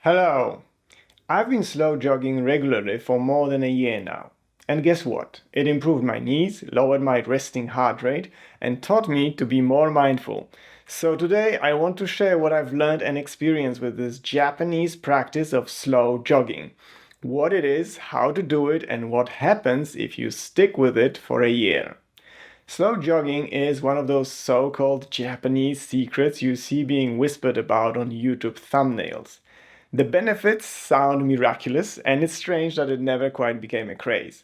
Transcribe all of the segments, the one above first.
Hello! I've been slow jogging regularly for more than a year now. And guess what? It improved my knees, lowered my resting heart rate, and taught me to be more mindful. So today I want to share what I've learned and experienced with this Japanese practice of slow jogging. What it is, how to do it, and what happens if you stick with it for a year. Slow jogging is one of those so-called Japanese secrets you see being whispered about on YouTube thumbnails. The benefits sound miraculous, and it's strange that it never quite became a craze.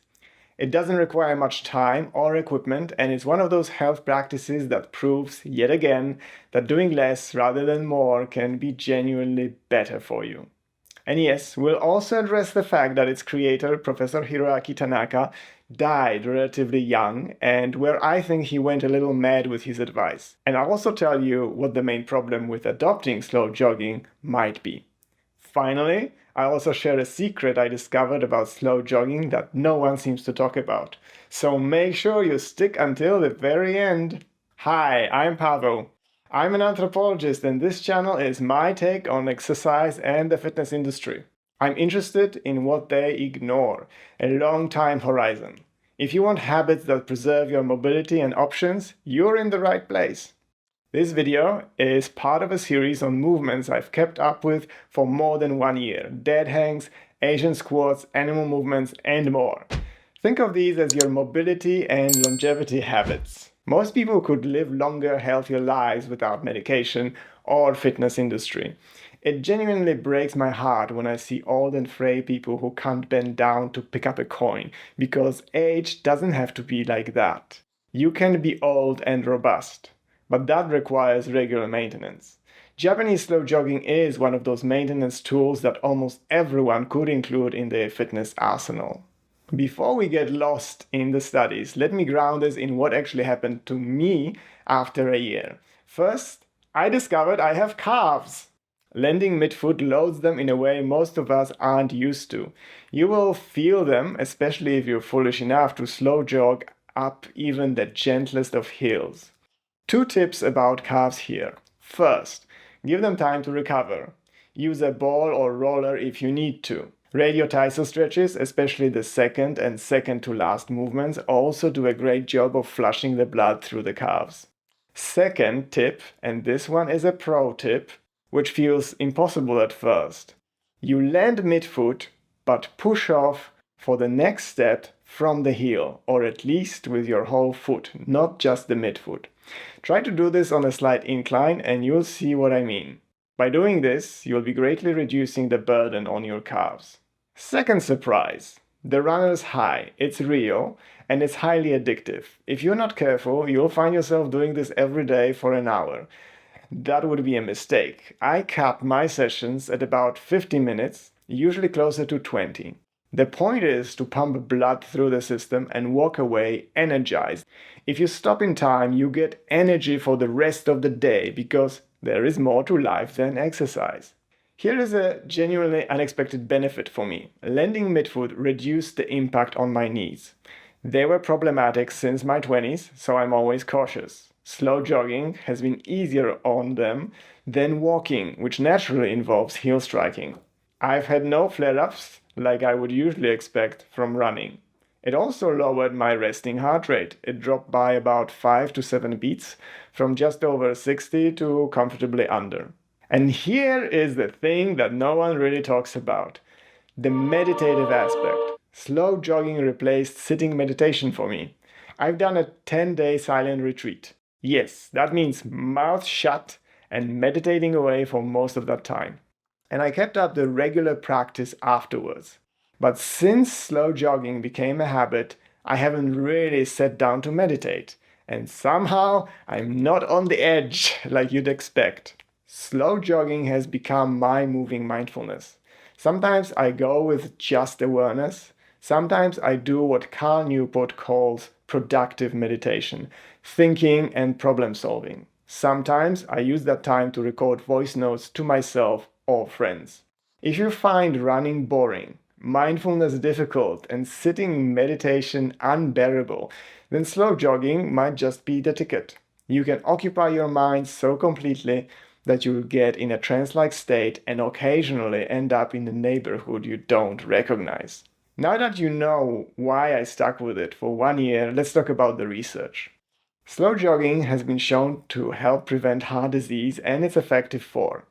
It doesn't require much time or equipment, and it's one of those health practices that proves, yet again, that doing less rather than more can be genuinely better for you. And yes, we'll also address the fact that its creator, Professor Hiroaki Tanaka, died relatively young, and where I think he went a little mad with his advice. And I'll also tell you what the main problem with adopting slow jogging might be. Finally, I also share a secret I discovered about slow jogging that no one seems to talk about. So make sure you stick until the very end. Hi, I'm Pavel. I'm an anthropologist, and this channel is my take on exercise and the fitness industry. I'm interested in what they ignore, a long time horizon. If you want habits that preserve your mobility and options, you're in the right place. This video is part of a series on movements I've kept up with for more than 1 year. Dead hangs, Asian squats, animal movements, and more. Think of these as your mobility and longevity habits. Most people could live longer, healthier lives without medication or fitness industry. It genuinely breaks my heart when I see old and frail people who can't bend down to pick up a coin, because age doesn't have to be like that. You can be old and robust, but that requires regular maintenance. Japanese slow jogging is one of those maintenance tools that almost everyone could include in their fitness arsenal. Before we get lost in the studies, let me ground us in what actually happened to me after a year. First, I discovered I have calves. Landing midfoot loads them in a way most of us aren't used to. You will feel them, especially if you're foolish enough to slow jog up even the gentlest of hills. 2 tips about calves here. First, give them time to recover. Use a ball or roller if you need to. Radiotissal stretches, especially the second and second to last movements, also do a great job of flushing the blood through the calves. Second tip, and this one is a pro tip, which feels impossible at first. You land midfoot, but push off for the next step from the heel, or at least with your whole foot, not just the midfoot. Try to do this on a slight incline and you'll see what I mean. By doing this, you'll be greatly reducing the burden on your calves. Second surprise, the runner's high. It's real and it's highly addictive. If you're not careful, you'll find yourself doing this every day for an hour. That would be a mistake. I cap my sessions at about 50 minutes, usually closer to 20. The point is to pump blood through the system and walk away energized. If you stop in time, you get energy for the rest of the day because there is more to life than exercise. Here is a genuinely unexpected benefit for me. Landing midfoot reduced the impact on my knees. They were problematic since my 20s, so I'm always cautious. Slow jogging has been easier on them than walking, which naturally involves heel striking. I've had no flare-ups like I would usually expect from running. It also lowered my resting heart rate. It dropped by about 5 to 7 beats, from just over 60 to comfortably under. And here is the thing that no one really talks about: the meditative aspect. Slow jogging replaced sitting meditation for me. I've done a 10-day silent retreat. Yes, that means mouth shut and meditating away for most of that time. And I kept up the regular practice afterwards. But since slow jogging became a habit, I haven't really sat down to meditate. And somehow I'm not on the edge like you'd expect. Slow jogging has become my moving mindfulness. Sometimes I go with just awareness. Sometimes I do what Carl Newport calls productive meditation, thinking and problem solving. Sometimes I use that time to record voice notes to myself or friends. If you find running boring, mindfulness difficult, and sitting meditation unbearable, then slow jogging might just be the ticket. You can occupy your mind so completely that you will get in a trance-like state and occasionally end up in a neighborhood you don't recognize. Now that you know why I stuck with it for 1 year, let's talk about the research. Slow jogging has been shown to help prevent heart disease, and it's effective for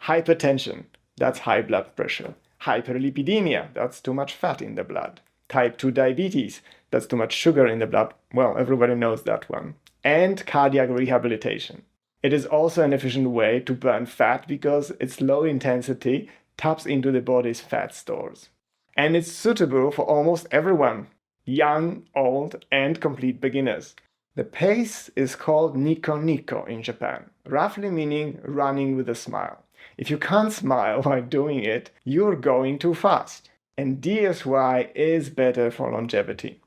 hypertension, that's high blood pressure; hyperlipidemia, that's too much fat in the blood; type 2 diabetes, that's too much sugar in the blood, well, everybody knows that one; and cardiac rehabilitation. It is also an efficient way to burn fat because its low intensity taps into the body's fat stores. And it's suitable for almost everyone, young, old, and complete beginners. The pace is called Nico Nico in Japan, roughly meaning running with a smile. If you can't smile while doing it, you're going too fast. And DSY is better for longevity.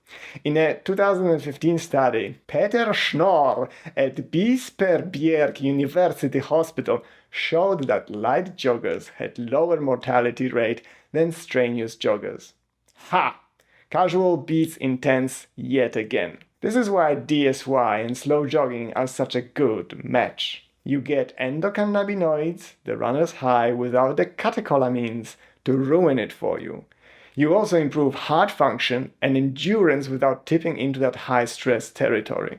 In a 2015 study, Peter Schnorr at Biesperberg University Hospital showed that light joggers had lower mortality rate than strenuous joggers. Ha! Casual beats intense yet again. This is why DSY and slow jogging are such a good match. You get endocannabinoids, the runner's high, without the catecholamines to ruin it for you. You also improve heart function and endurance without tipping into that high-stress territory.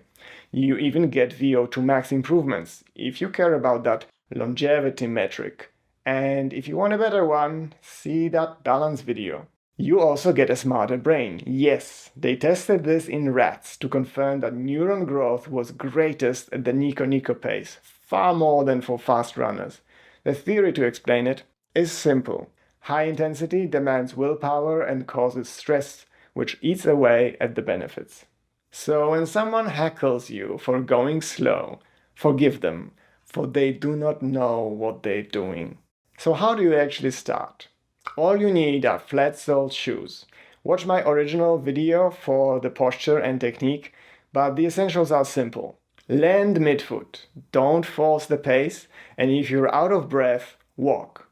You even get VO2 max improvements, if you care about that longevity metric. And if you want a better one, see that balance video. You also get a smarter brain. Yes, they tested this in rats to confirm that neuron growth was greatest at the Nico Nico pace, far more than for fast runners. The theory to explain it is simple. High intensity demands willpower and causes stress, which eats away at the benefits. So when someone heckles you for going slow, forgive them, for they do not know what they're doing. So how do you actually start? All you need are flat-soled shoes. Watch my original video for the posture and technique, but the essentials are simple. Land midfoot, don't force the pace, and if you're out of breath, walk.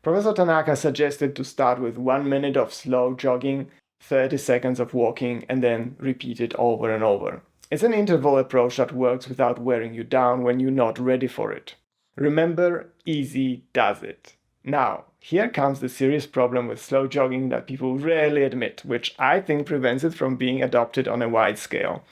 Professor Tanaka suggested to start with 1 minute of slow jogging, 30 seconds of walking, and then repeat it over and over. It's an interval approach that works without wearing you down when you're not ready for it. Remember, easy does it. Now, here comes the serious problem with slow jogging that people rarely admit, which I think prevents it from being adopted on a wide scale.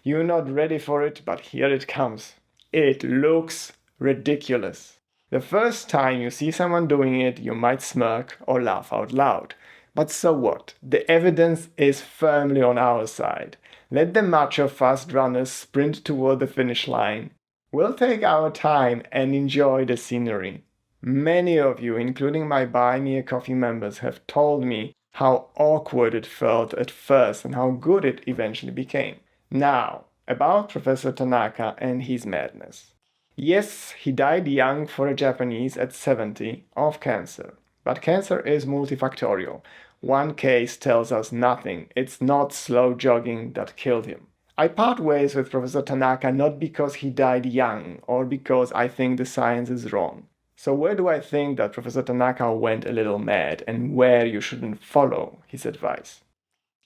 You're not ready for it, but here it comes. It looks ridiculous. The first time you see someone doing it, you might smirk or laugh out loud. But so what? The evidence is firmly on our side. Let the macho fast runners sprint toward the finish line. We'll take our time and enjoy the scenery. Many of you, including my Buy Me a Coffee members, have told me how awkward it felt at first and how good it eventually became. Now, about Professor Tanaka and his madness. Yes, he died young for a Japanese at 70 of cancer. But cancer is multifactorial. One case tells us nothing. It's not slow jogging that killed him. I part ways with Professor Tanaka not because he died young or because I think the science is wrong. So where do I think that Professor Tanaka went a little mad and where you shouldn't follow his advice?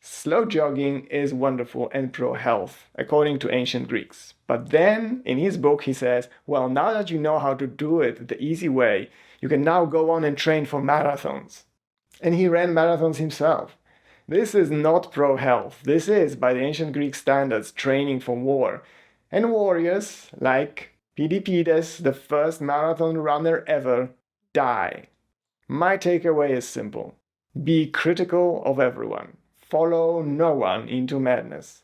Slow jogging is wonderful and pro-health, according to ancient Greeks. But then, in his book, he says, well, now that you know how to do it the easy way, you can now go on and train for marathons. And he ran marathons himself. This is not pro-health. This is, by the ancient Greek standards, training for war. And warriors, like Pidipides, the first marathon runner ever, die. My takeaway is simple. Be critical of everyone. Follow no one into madness.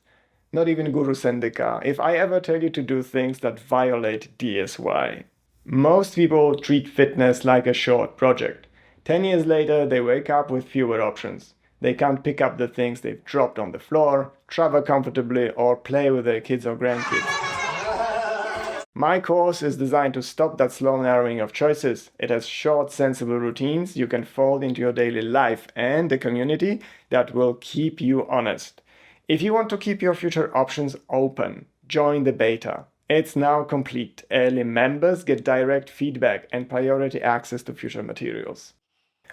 Not even Guru Sendika, if I ever tell you to do things that violate DSY. Most people treat fitness like a short project. 10 years later, they wake up with fewer options. They can't pick up the things they've dropped on the floor, travel comfortably, or play with their kids or grandkids. My course is designed to stop that slow narrowing of choices. It has short, sensible routines you can fold into your daily life and a community that will keep you honest. If you want to keep your future options open, join the beta. It's now complete. Early members get direct feedback and priority access to future materials.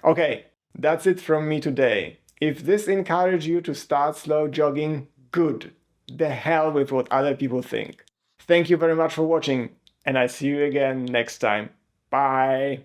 Okay, that's it from me today. If this encouraged you to start slow jogging, good. The hell with what other people think. Thank you very much for watching. and I'll see you again next time. Bye!